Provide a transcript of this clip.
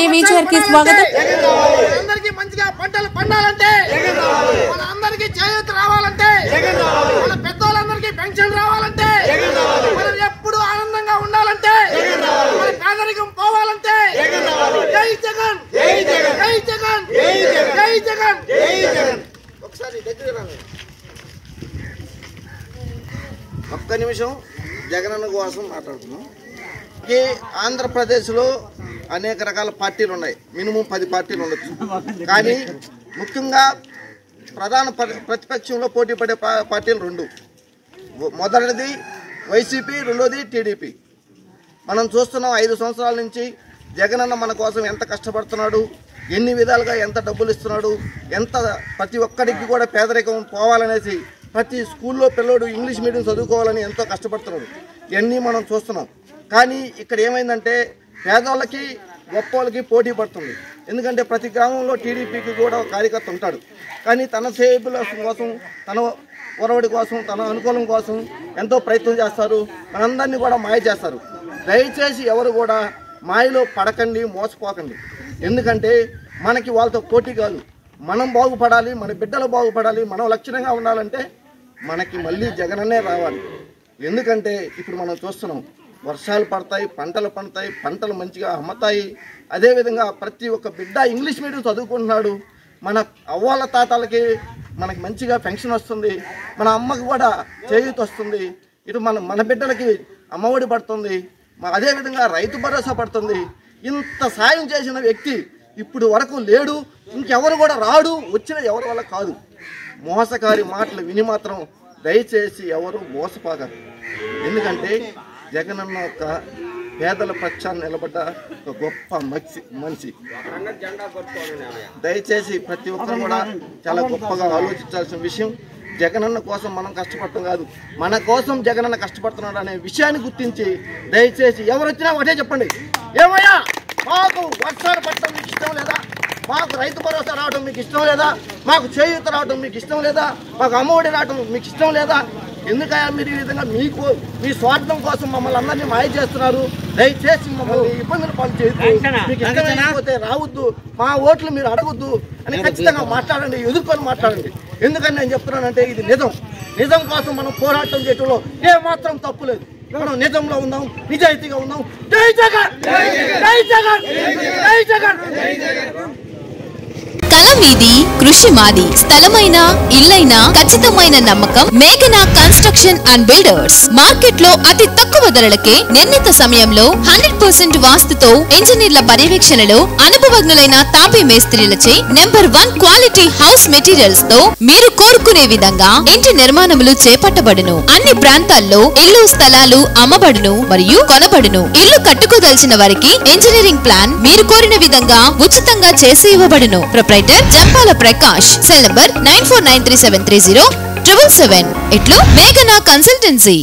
TV feature కి స్వాగతం. అందరికీ మంచిగా పంటలు పండాలంటే, మన అందరికీ చేయూత రావాలంటే, మన పెద్దోళ్ళందరికీ పెన్షన్ రావాలంటే, మనం ఎప్పుడు ఆనందంగా ఉండాలంటే, మన పేదరికం పోవాలంటే జై జగన్, జై జగన్, జై జగన్, జై జగన్, జై జగన్. ఒకసారి దగ్గర రండి. ఒక్క నిమిషం జగనన్న కోసం మాట్లాడుతున్నాం. ఈ ఆంధ్రప్రదేశ్లో అనేక రకాల పార్టీలు ఉన్నాయి, మినిమం 10 పార్టీలు ఉండొచ్చు. కానీ ముఖ్యంగా ప్రధాన ప్రతిపక్షంలో పోటీ పడే పార్టీలు 2. మొదటిది వైసీపీ, రెండోది టీడీపీ. మనం చూస్తున్నాం 5 సంవత్సరాల నుంచి జగనన్న మన కోసం ఎంత కష్టపడుతున్నాడు, ఎన్ని విధాలుగా ఎంత డబ్బులు ఇస్తున్నాడు, ఎంత ప్రతి ఒక్కరికి కూడా పేదరికం పోవాలనేసి ప్రతి స్కూల్లో పిల్లోడు ఇంగ్లీష్ మీడియం చదువుకోవాలని ఎంతో కష్టపడుతున్నాడు. ఇవన్నీ మనం చూస్తున్నాం. కానీ ఇక్కడ ఏమైందంటే పేదోళ్ళకి గొప్ప పోటీ పడుతుంది. ఎందుకంటే ప్రతి గ్రామంలో టీడీపీకి కూడా ఒక కార్యకర్త ఉంటాడు. కానీ తన సేవల కోసం, తన ఒరవడి కోసం, తన అనుకూలం కోసం ఎంతో ప్రయత్నం చేస్తారు. మనందరినీ కూడా మాయ చేస్తారు. దయచేసి ఎవరు కూడా మాయలో పడకండి, మోసపోకండి. ఎందుకంటే మనకి వాళ్ళతో పోటీ కాదు. మనం బాగుపడాలి, మన బిడ్డలు బాగుపడాలి, మనం లక్షణంగా ఉండాలంటే మనకి మళ్ళీ జగనన్నే రావాలి. ఎందుకంటే ఇప్పుడు మనం చూస్తున్నాం, వర్షాలు పడతాయి, పంటలు పండుతాయి, పంటలు మంచిగా అమ్ముతాయి. అదేవిధంగా ప్రతి ఒక్క బిడ్డ ఇంగ్లీష్ మీడియం చదువుకుంటున్నాడు. మన అవ్వాళ్ళ తాతాలకి మనకి మంచిగా పెన్షన్ వస్తుంది, మన అమ్మకి కూడా చేయూత వస్తుంది. ఇటు మన బిడ్డలకి అమ్మఒడి పడుతుంది, అదేవిధంగా రైతు భరోసా పడుతుంది. ఇంత సాయం చేసిన వ్యక్తి ఇప్పుడు వరకు లేడు, ఇంకెవరు కూడా రాడు, వచ్చిన ఎవరి వల్ల కాదు. మోసకారి మాటలు విని మాత్రం దయచేసి ఎవరు మోసపోగారు. ఎందుకంటే జగనన్న ఒక పేదల పక్షాన్ని నిలబడ్డ ఒక గొప్ప మనిషి. దయచేసి ప్రతి ఒక్కరు కూడా చాలా గొప్పగా ఆలోచించాల్సిన విషయం. జగనన్న కోసం మనం కష్టపడటం కాదు, మన కోసం జగనన్న కష్టపడుతున్నాడు అనే విషయాన్ని గుర్తించి దయచేసి ఎవరు వచ్చినా ఒకటే చెప్పండి, ఏమయ్యా మాకు వర్షాలు పడటం మీకు ఇష్టం లేదా, మాకు రైతు భరోసా రావడం మీకు ఇష్టం లేదా, మాకు చేయూత రావడం మీకు ఇష్టం లేదా, మాకు అమ్మఒడి రావడం మీకు ఇష్టం లేదా? ఎందుకయ్యా మీరు ఈ విధంగా మీ స్వార్థం కోసం మమ్మల్ని అందరినీ మాయ చేస్తున్నారు? దయచేసి మమ్మల్ని ఇబ్బందులు పాలు చేయొద్దు. మీకు ఇష్టమైపోతే రావద్దు, మా ఓట్లు మీరు అడగొద్దు అని ఖచ్చితంగా మాట్లాడండి, ఎదుర్కొని మాట్లాడండి. ఎందుకని నేను చెప్తున్నానంటే ఇది నిజం కోసం మనం పోరాటం చేయడంలో ఏమాత్రం తప్పు లేదు. మనం నిజంలో ఉందాం, నిజాయితీగా ఉందాం. జై జగన్, జై జగన్, జై జగన్. కళ మీది, కృషి మాది. స్థలమైన, ఇల్లైనా ఖచ్చితమైన నమ్మకం మేఘనా కన్స్ట్రక్షన్ అండ్ బిల్డర్స్. మార్కెట్ లో అతి తక్కువ ధరలకే నిర్ణీత సమయంలో 100% వాస్తుతో ఇంజనీర్ల పర్యవేక్షణలో అనుభవజ్ఞులైన తాపీ మేస్త్రీలచే నెంబర్ 1 క్వాలిటీ హౌస్ మెటీరియల్స్ తో మీరు కోరుకునే విధంగా ఇంటి నిర్మాణములు చేపట్టబడును. అన్ని ప్రాంతాల్లో ఇల్లు స్థలాలు అమ్మబడును మరియు కొనబడును. ఇల్లు కట్టుకోదలిచిన వారికి ఇంజనీరింగ్ ప్లాన్ మీరు కోరిన విధంగా ఉచితంగా చేసి ఇవ్వబడును. Proprietor Jampala Prakash. Cell number 9493730777. ఇట్లు మేఘనా కన్సల్టెన్సీ.